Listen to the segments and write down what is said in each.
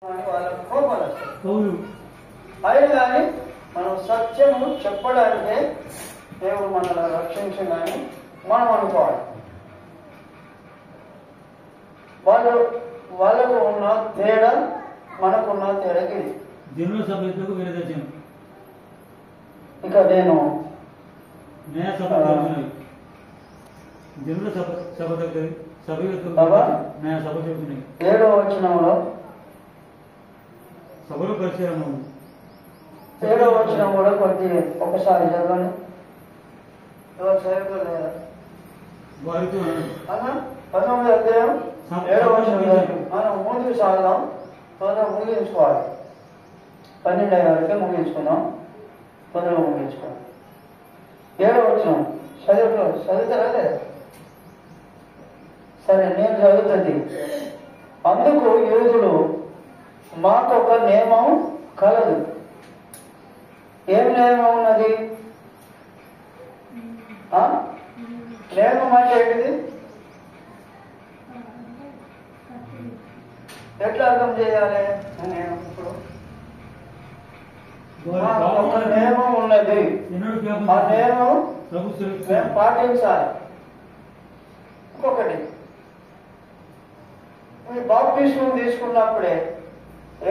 వాళ్ళకు కోపాలు వస్తాయి. అయినా కానీ మనం సత్యము చెప్పడానికే దేవుడు మనల్ని రక్షించగానే మనం అనుకోవాలి. వాళ్ళకు ఉన్న తేడా మనకున్న తేడాకి ఇక నేను 7వ వచనంలో 7వ వచనం కూడా కొద్ది ఒకసారి చదవండి. ఎవరు చదువుకోలేదా? 19వ అధ్యాయం 7వ వచనం మనం ముందుకు సాగుదాం. తొందరగా ముగించుకోవాలి. 12 వరకే ముగించుకున్నాం. తొందరగా ముగించుకోవాలి. 7వ వచనం చదువుతారా లేదా? సరే, నేను చదువుతుంది. అందుకు యూదులు, మాకొక నియమం కలదు. ఏం నియమం ఉన్నది? నియమం అంటే ఏంటిది? ఎట్లా అర్థం చేయాలి? నేను ఇప్పుడు ఒక నియమం ఉన్నది, ఆ నియమం మేము పాటించాలి. ఇంకొకటి, ఈ బాప్టిజం తీసుకున్నప్పుడే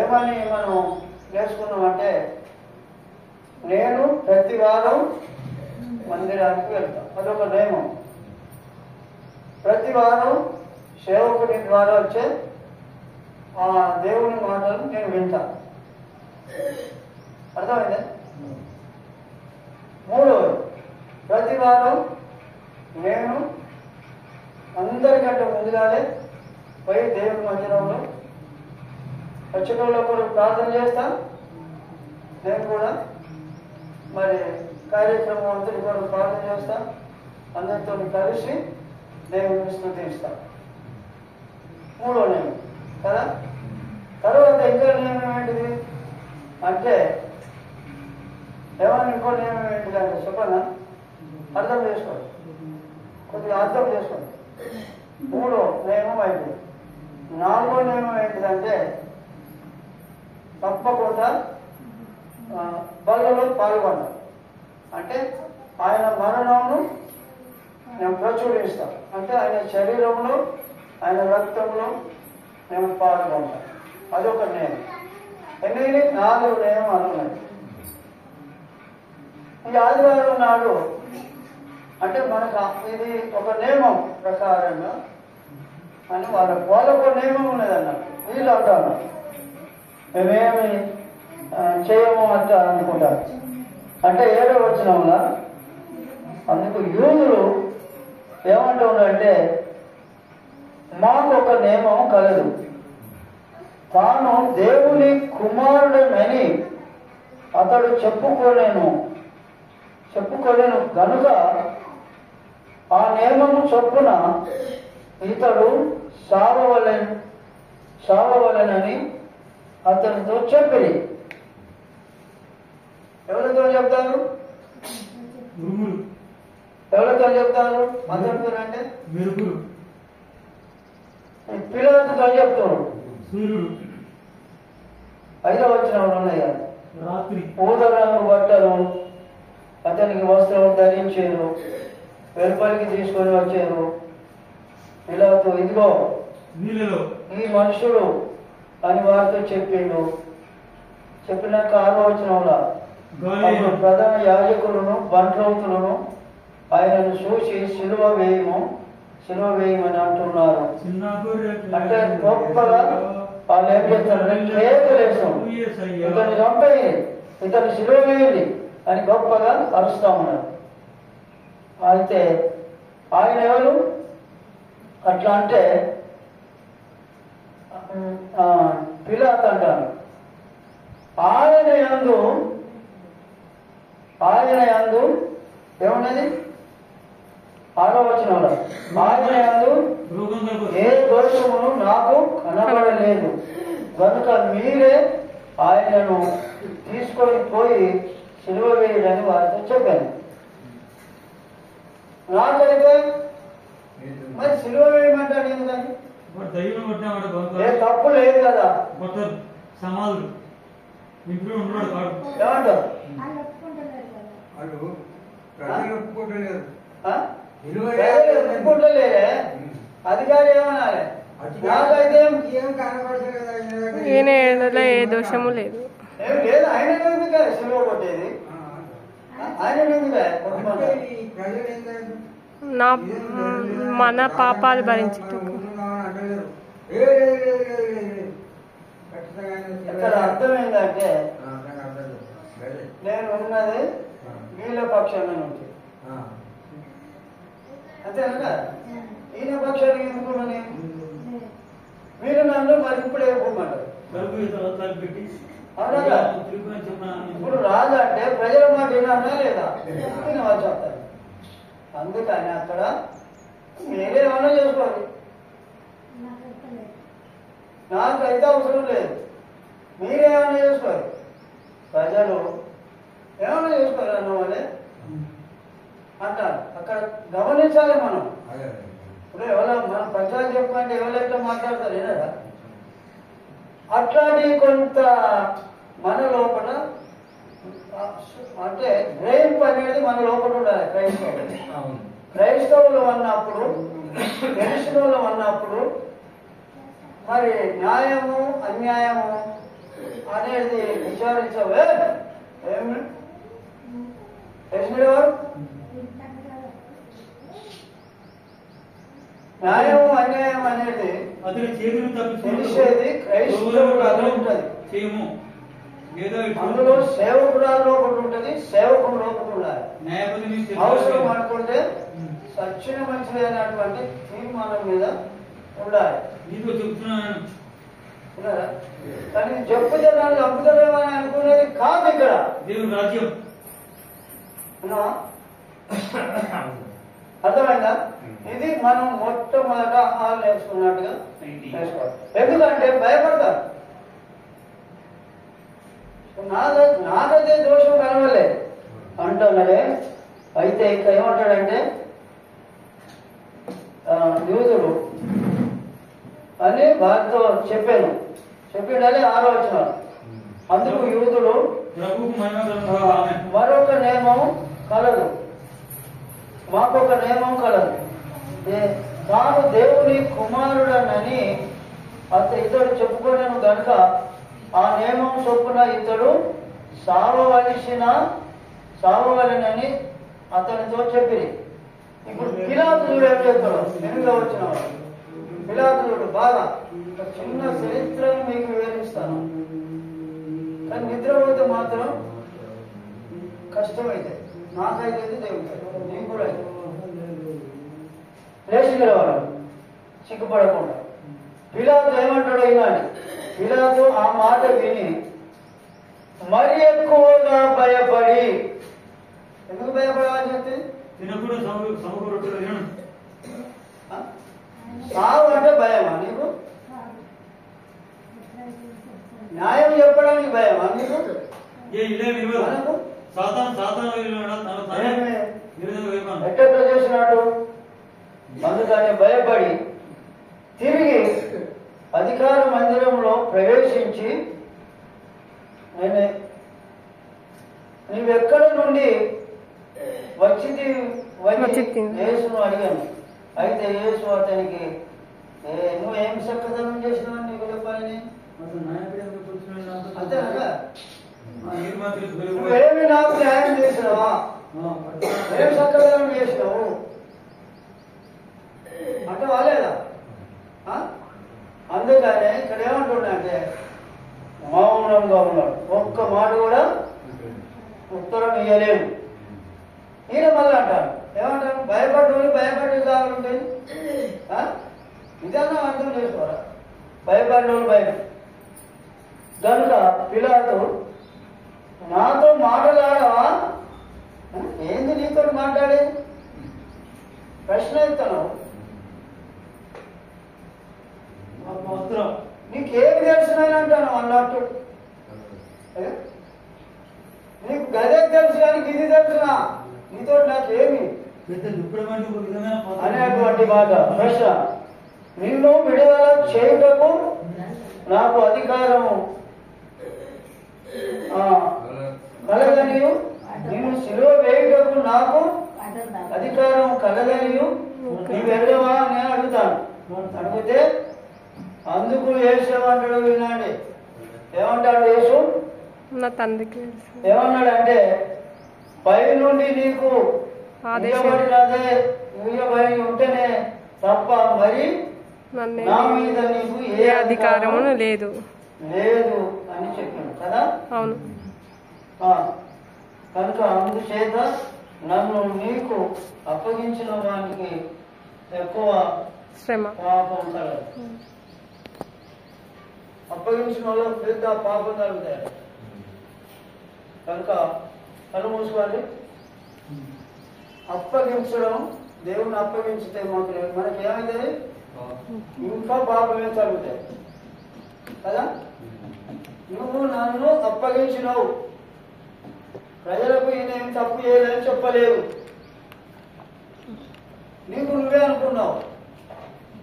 ఏమని మనం నేర్చుకున్నామంటే, నేను ప్రతి వారం మందిరానికి వెళ్తాను. అదొక నియమం. ప్రతి వారం సేవకుని ద్వారా వచ్చే ఆ దేవుని మాటలు నేను వింటాను. అర్థమైందా? 3వది, ప్రతి వారం నేను అందరికంటే ముందుగానే పోయి దేవుని మందిరంలో వచ్చేటోళ్ళ కూడా ప్రార్థన చేస్తా. నేను కూడా మరి కార్యక్రమం అంతటి కూడా ప్రార్థన చేస్తా. అందరితో కలిసి దేవుని స్తుతిస్తా. 3వ నియమం కదా. తర్వాత ఇంకో నియమం ఏంటిది అంటే, ఏమన్నా ఇంకో నియమం ఏంటిది అంటే చెప్పనా? అర్థం చేసుకోండి, కొద్దిగా అర్థం చేసుకోండి. 3వ నియమం అయిపోయింది. 4వ నియమం ఏంటిదంటే, తప్పకుండా బలలో పాల్గొంటాం. అంటే ఆయన మరణంను మేము ప్రచురిస్తాం. అంటే ఆయన శరీరంలో, ఆయన రక్తంలో మేము పాల్గొంటాం. అదొక నియమం. ఎన్ని 4 నియమాలు ఉన్నాయి. ఈ ఆదివారం నాడు అంటే మనకు ఇది ఒక నియమం ప్రకారంగా అని వాళ్ళకు నియమం ఉన్నది అన్నట్టు. వీళ్ళు అంటారు మేమేమి చేయము అంట అనుకుంటారు. అంటే 7వ వచనంలో అందుకు యూదులు ఏమంటున్నారంటే, మాకు ఒక నియమం కలదు. తాను దేవుని కుమారుడనని అతడు చెప్పుకోలేను కనుక ఆ నియమము చొప్పున ఇతడు సావవలెనని అతనితో చెప్పిరి. ఎవరితో చెప్తారు? ఎవరితో చెప్తారు? అందరితో అంటే పిల్లలతో చెప్తారు. 5వ వచనంలో ఉన్నాయి కదా, ఊదరంగు బట్టలు అతనికి వస్త్రం ధరించారు, వెలుపలికి తీసుకొని వచ్చారు. పిల్లలతో ఇదిగో ఈ మనుషుడు అని వారితో చెప్పిండు. చెప్పినాక 6వ వచనంలో ప్రధాన యాజకులను బంట్రౌతులను ఆయనను చూసి సిలువ వేయమని అంటున్నారు. అంటే గొప్పగా వాళ్ళు ఏం చేస్తారంటే కేకలు వేస్తాం, ఇతన్ని చంపేయండి, ఇతన్ని సిలువ వేయండి అని గొప్పగా అరుస్తా ఉన్నారు. అయితే ఆయన ఎవరు అట్లా అంటే పిలాతు అంటారు. ఆయన యందు ఏమున్నది? 6వ వచనంలో ఆయన యందు ఏ దోషమును నాకు కనబడలేదు కనుక మీరే ఆయనను తీసుకొని పోయి సిలువ వేయడని వారితో చెప్పాను. నాకైతే మరి సిలువ వేయమంటాడు ఎందుకని? తప్పు లేదు కదా. సమాధులు ఇంట్లో ఉన్నాడు వాడు ఏమంటారు వాళ్ళు ప్రజలు ఒప్పుకోవట్లేదు. ఒప్పుకుంటలేరే అధికారి ఏమనాలి నాకైతే ఏం కనబడదు కదా ఈయన ఏడలో ఏ దోషము లేదు. ఏం లేదు. ఆయన ఎందుకు సెలవు కొట్టేది? ఆయన ఎందుకు అంటే ఈ ప్రజలు ఏంటంటే నా మన పాపాలు భరించుటకు ఇక్కడ అర్థం ఏంటంటే నేను ఉన్నది వీళ్ళ పక్షాన నుంచి అంతేనా? ఈయన పక్షాన్ని ఎందుకున్నది? వీళ్ళు నన్ను మరి ఇప్పుడే ఇవ్వమంటారు. అవునా? ఇప్పుడు రాజు అంటే ప్రజల మాట వినాలా లేదా? వాళ్ళు చెప్తారు. అందుకని అక్కడ మీరే ఏమన్నా చేసుకోవాలి. నాకైతే అవసరం లేదు. మీరేమన్నా చేసుకోవాలి. ప్రజలు ఏమన్నా చేసుకోవాలి అన్న వాళ్ళే అంటారు. అక్కడ గమనించాలి మనం. ఇప్పుడు ఎవరో మనం ప్రజలు చెప్పంటే ఎవరైతే మాట్లాడతారు ఏనా? అట్లాంటి కొంత మన లోపల అంటే గ్రహింపు అనేది మన లోపల ఉండాలి. క్రైస్తవులు అన్నప్పుడు తెలిసిన వాళ్ళు అన్నప్పుడు మరి న్యాయము అన్యాయము అనేది విచారించవే ఏమి తెలిసినవారు? న్యాయము అన్యాయం అనేది తెలిసేది క్రైస్తవులలో ఉంటుంది. అందులో సేవకుడాల్లో ఒకటి ఉంటుంది, సేవకుడు ఒకటి ఉండాలి. అవసరం అనుకుంటే సచ్చిన మంచిది అనేటువంటి తీర్మానం మీద ఉండాలి. కానీ చెప్పుతే దాన్ని చంపుతారేమో అని అనుకునేది కాదు. ఇక్కడ దేవుని రాజ్యం అర్థమైందా? ఇది మనం మొట్టమొదట నేర్చుకున్నట్టుగా నేర్చుకోవాలి. ఎందుకంటే భయపడతారు. నాకైతే దోషం కనవలేదు అంటున్నాడే. అయితే ఇక్కడ ఏమంటాడంటే యూదుడు అని వారితో చెప్పాను చెప్పిండాలి ఆలోచన. అందుకు యూదుడు మరొక నియమం కలదు, మాకొక నియమం కలదు. తాను దేవుని కుమారుడనని ఇతడు చెప్పుకోలేను గనుక ఆ నియమం చొప్పున ఇతడు సావవలెనని అతనితో చెప్పింది. ఇప్పుడు పిలాతు చూడు ఏం చెప్తాడు? వెనుక వచ్చిన పిలాతు చూడు బాగా చిన్న చరిత్రను మీకు వివరిస్తాను. కానీ నిద్రపోతే మాత్రం కష్టమైతే నాకైతే దేవుడు నీకు కూడా లేచి నిలవాలి సిగ్గుపడకుండా. పిలాతు ఏమంటాడో ఈనాడు. పిలాతు ఆ మాట విని మరి ఎక్కువగా భయపడి, ఎందుకు భయపడాలని చెప్తే సావు అంటే భయమా నీకు? న్యాయం చెప్పడానికి భయమా నీకు? ఎట్లా చేసినాడు? అందుకని భయపడి తిరిగి అధికార మందిరంలో ప్రవేశించి నీవెక్కడ నుండి వచ్చింది యేసును అడిగాను. అయితే యేసు అతనికి నువ్వేం చక్కదనం చేసినావు నీకు చెప్పాలని అంతేనా? నువ్వేమి నాకు న్యాయం చేసినావా? ఏం చక్కదనం చేసినావు అంటే వాలేదా? అందుకనే ఇక్కడ ఏమంటున్నాడంటే మౌనంగా ఉన్నాడు. ఒక్క మాట కూడా ఉత్తరం ఇయ్యలేము. ఈయన మళ్ళీ అంటాడు ఏమంటారు? భయపడి కావాలంటాయి. ఇదన్నా అర్థం చేసుకోరా? భయపడ్డోళ్ళు భయం. కనుక పిలాతు నాతో మాట్లాడవా? ఏంది నీతో మాట్లాడేది? ప్రశ్న ఇస్తాను. నీకేమి తెలుసునని అంటాను అన్నట్టు. నీకు గదే తెలుసు కానీ గిది తెలుసునా? నీతో నాకేమి అనేటువంటి మాట. ప్రశ్న నిన్ను విడుదల చేయుటకు నాకు అధికారము ఏమంటాడు వినండి. ఏమంటాడు యేసు? నా తండ్రికి తెలుసు. ఏమన్నాడంటే పై నుండి నీకు ఇవ్వబడి ఉంటేనే తప్ప మరి నా మీద నీకు ఏ అధికారము లేదు లేదు అని చెప్పాను కదా. అవును. కనుక అందుచేత నన్ను నీకు అప్పగించిన వానికి ఎక్కువ శ్రమ పాపం కలదు. అప్పగించిన వాళ్ళకు పెద్ద పాపం కలుగుతాయి. కనుక కళ్ళు మూసుకోవాలి. అప్పగించడం, దేవుణ్ణి అప్పగించితే మనకి ఏమైతుంది? ఇంకా పాపమే కలుగుతాయి కదా. నువ్వు నన్ను అప్పగించినావు, ప్రజలకు ఈయన ఏం తప్పు చేయలేదని చెప్పలేదు, నీకు నువ్వే అనుకున్నావు,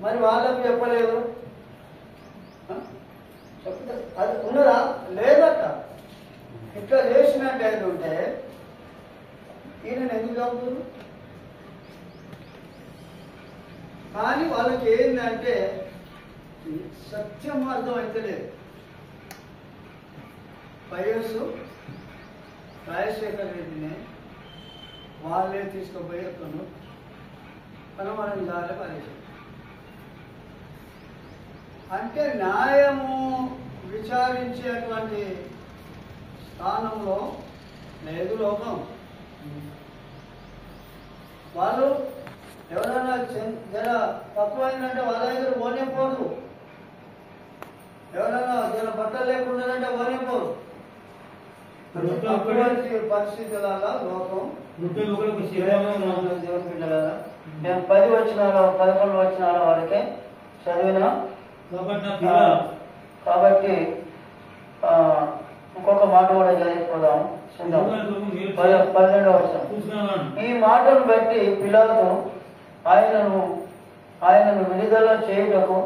మరి వాళ్ళకు చెప్పలేదు. చెప్తే అది ఉన్నదా? లేదట. ఇట్లా చేసినట్టు ఉంటే ఈయన ఎందుకు చదువుతున్నారు? కానీ వాళ్ళకి ఏంటంటే సత్యం అర్థం అయితే లేదు. వైఎస్ రాజశేఖర రెడ్డిని వాళ్ళే తీసుకుపోయి అతను కనుమరించాలి పరేశారు. అంటే న్యాయము విచారించేటువంటి స్థానంలో లేదు లోకం. వాళ్ళు ఎవరైనా జర తక్కువైందంటే వాళ్ళ దగ్గర పోనేపోదు, ఎవరైనా జర బట్టలు లేకుండానంటే పోనేపోదు. అటువంటి పరిస్థితులలో లోకం దేవుని బిడ్డలారా, నేను 10 వచనాలు 11 వచనాల వరకే చదివిన కాబట్టి ఇంకొక మాట కూడా చదివిపోదాం. 12వ వచనం. ఈ మాటను బట్టి పిలాతు ఆయనను విడుదల చేయుటకు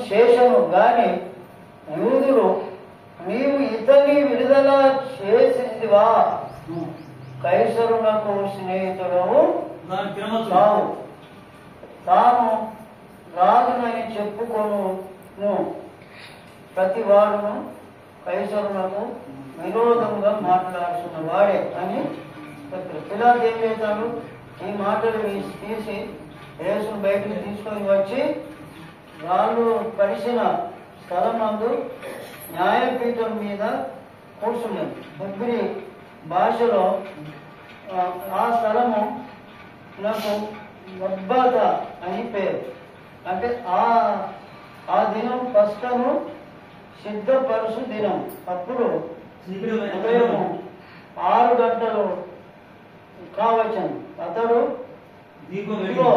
చేసను గాని యూదులు నీవు ఇతని విడుదల చేసివా, కైసరునకు స్నేహితుడవు తాను రాజునని చెప్పుకొను ప్రతి వాడును కైసరునకు విరోధంగా మాట్లాడుతున్న వాడే అని చెప్పారు. పిలాతు ఏం చేశాడు? ఈ మాటలు తీసి యేసును బయటకు తీసుకొని వచ్చి రాళ్ళు కలిసిన స్థలం నందు న్యాయపీఠం మీద కూర్చున్నాడు. హెబ్రీ భాషలో ఆ స్థలము నాకు గబ్బాత అని పేరు. అంటే ఆ దినం పస్కను సిద్ధపరుసు దినం. అప్పుడు ఉదయం 6 గంటలు కావచ్చని అతడు ఇదిగో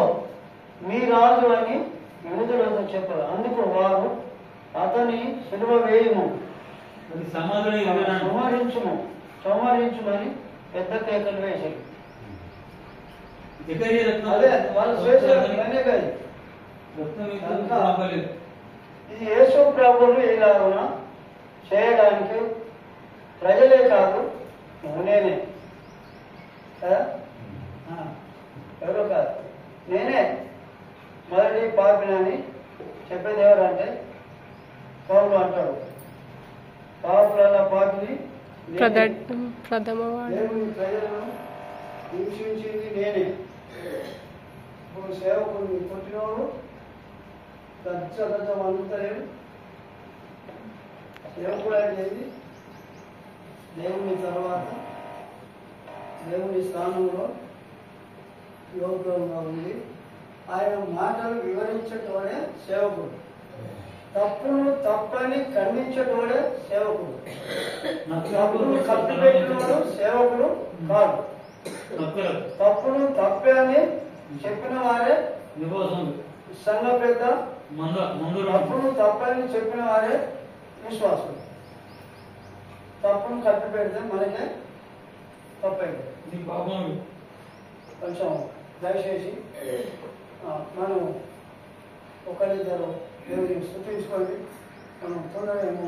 మీ రాజు అని యూదులతో చెప్పారు. అందుకు వారు అతని సిలువ వేయము, సంహరించుమని పెద్ద కేకలు వేశారు. అదే వాళ్ళు చేశారు. ఇది యేసు ప్రభువును ఇలాగున చేయడానికి ప్రజలే కాదు నేనే కదా, ఎవరో కాదు నేనే మొదటి పాపినని చెప్పేది ఎవరంటే పౌలు అంటాడు. పాపుల పాపిని దేవుని ప్రజలను హింసించింది నేనే. ఇప్పుడు సేవకుడిని కొట్టినోడు గచ్చ అందుతలేడు. సేవకుడు అనేది దేవుని తర్వాత దేవుని స్థానంలో యోగ్యంగా ఉంది. ఆయన మాటలు వివరించేటోడే సేవకుడు, తప్పును తప్పని ఖండించేటోడే సేవకుడు. తప్పును కప్పిపెట్టినోడు సేవకుడు కాదు. తప్పును తప్పే అని చెప్పిన వారే సంఘ పెద్ద, తప్పును తప్పని చెప్పిన వారే విశ్వాసం. తప్పును కప్పి పెడితే మనకే తప్పైంది. కొంచెం దయచేసి మనం ఒకరిద్దరు దేవుడిని స్తుతించుకోండి. మనం తొందరగా ఏమో